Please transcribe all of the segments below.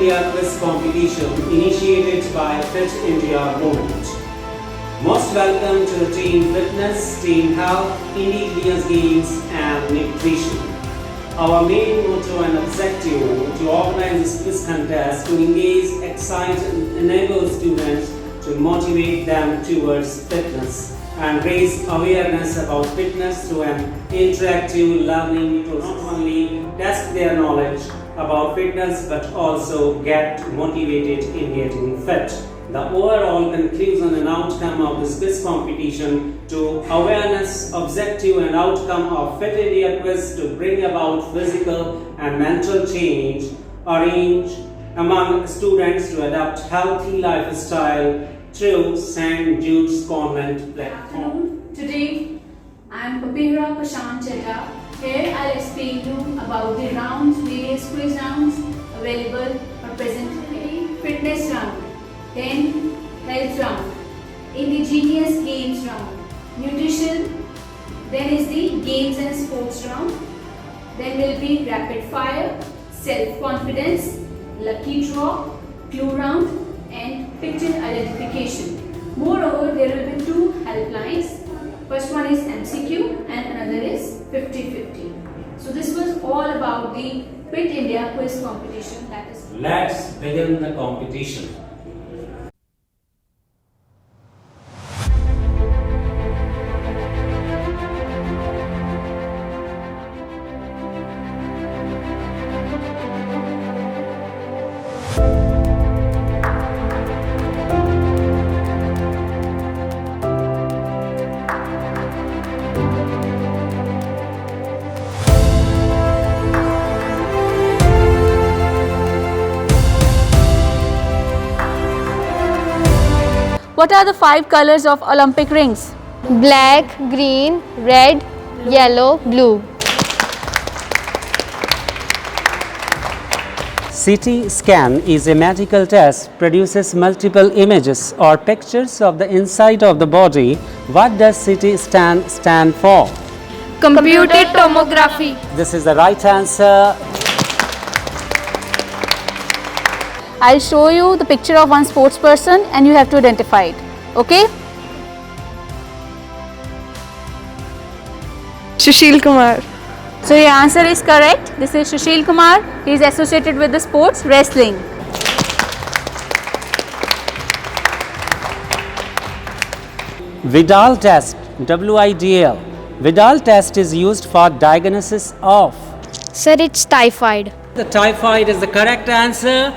India Quiz Competition initiated by Fit India Movement. Most welcome to Team Fitness, Team Health, Indigenous Games and Nutrition. Our main motto and objective to organize this quiz contest to engage, excite and enable students to motivate them towards fitness and raise awareness about fitness through an interactive learning to not only test their knowledge about fitness but also get motivated in getting fit. The overall conclusion and outcome of this quiz competition to awareness, objective and outcome of Fit India Quiz to bring about physical and mental change arrange among students to adopt healthy lifestyle through St. Jude's Convent platform. Today I am Papira Prashant Chadha. Here I'll explain you about the rounds, various quiz rounds available or presently. Fitness round, then health round, indigenous games round, nutrition, then is the games and sports round, then will be rapid fire, self-confidence, lucky draw, clue round and picture identification. Moreover, there will be two helplines. First one is MCQ and another is 50-50. So this was all about the Fit India Quiz Competition. That is. Let's begin the competition. What are the 5 colors of Olympic rings? Black, green, red, yellow, blue. CT scan is a medical test, produces multiple images or pictures of the inside of the body. What does CT stand for? Computed tomography. This is the right answer. I'll show you the picture of one sports person and you have to identify it. Okay? Sushil Kumar. So your answer is correct. This is Sushil Kumar. He is associated with the sports wrestling. Vidal test, WIDL. Vidal test is used for diagnosis of. Sir, it's typhoid. The typhoid is the correct answer.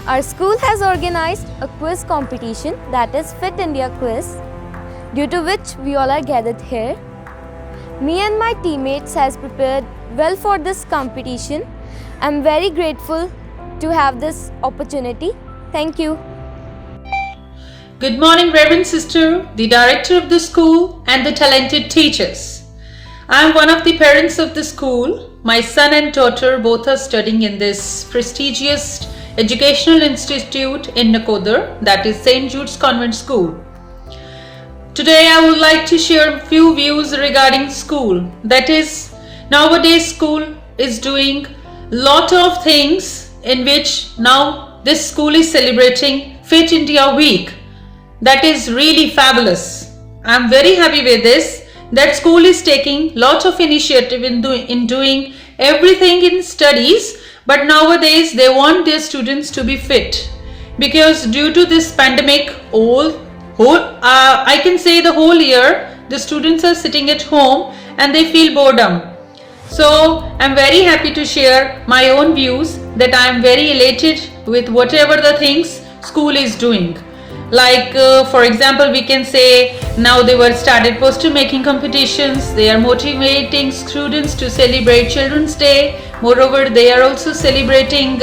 Our school has organized a quiz competition, that is Fit India Quiz, due to which we all are gathered here. Me and my teammates has prepared well for this competition. I'm very grateful to have this opportunity. Thank you. Good morning, Reverend Sister, the director of the school and the talented teachers. I am one of the parents of the school. My son and daughter both are studying in this prestigious educational institute in Nakodar, that is St. Jude's Convent School. Today I would like to share a few views regarding school. That is, nowadays school is doing lot of things in which now this school is celebrating Fit India Week. That is really fabulous. I am very happy with this, that school is taking lot of initiative in doing everything in studies. But nowadays they want their students to be fit, because due to this pandemic, I can say the whole year the students are sitting at home and they feel boredom. So I'm very happy to share my own views that I am very elated with whatever the things school is doing. Like for example, we can say now they were started poster making competitions. They are motivating students to celebrate Children's Day Moreover, they are also celebrating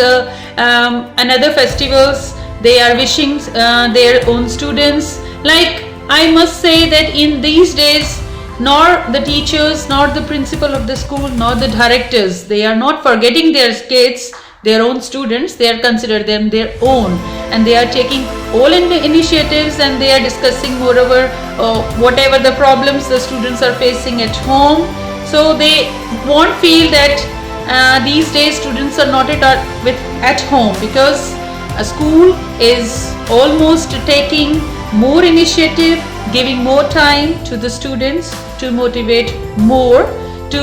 another festivals. They are wishing their own students. Like, I must say that in these days, nor the teachers, nor the principal of the school, nor the directors, they are not forgetting their kids, their own students. They are consider them their own, and they are taking all initiatives, and they are discussing moreover whatever the problems the students are facing at home. So they won't feel that these days students are not at home, because a school is almost taking more initiative, giving more time to the students to motivate more to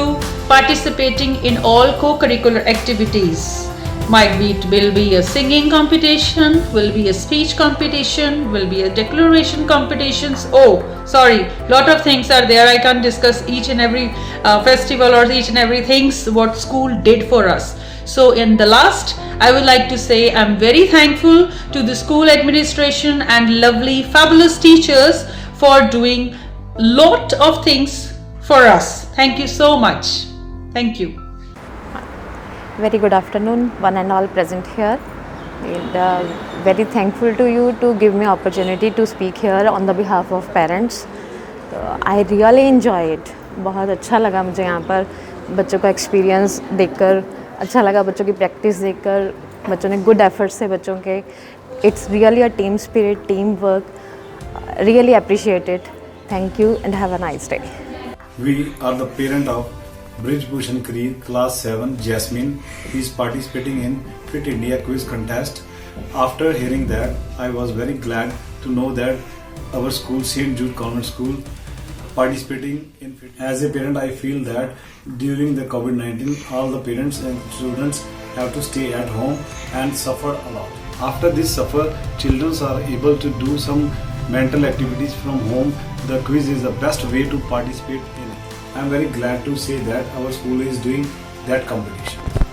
participating in all co-curricular activities. Might be, it will be a singing competition, will be a speech competition, will be a declaration competitions. Oh, sorry, lot of things are there. I can't discuss each and every festival or each and every things what school did for us. So in the last, I would like to say I'm very thankful to the school administration and lovely, fabulous teachers for doing lot of things for us. Thank you so much. Thank you. Very good afternoon, one and all present here. And very thankful to you to give me opportunity to speak here on the behalf of parents. I really enjoy it. बहुत अच्छा लगा मुझे यहाँ पर बच्चों का experience देखकर, अच्छा लगा बच्चों की प्रैक्टिस देखकर, बच्चों ने गुड एफर्ट्स से बच्चों के, it's really a team spirit, team work, really appreciate it. Thank you and have a nice day. We are the parent of Brijbhushan Creed, Class 7, Jasmine. He is participating in Fit India Quiz Contest. After hearing that, I was very glad to know that our school, St. Jude Convent School, participating in Fit. As a parent, I feel that during the COVID-19, all the parents and students have to stay at home and suffer a lot. After this suffer, children are able to do some mental activities from home. The quiz is the best way to participate in it. I am very glad to say that our school is doing that competition.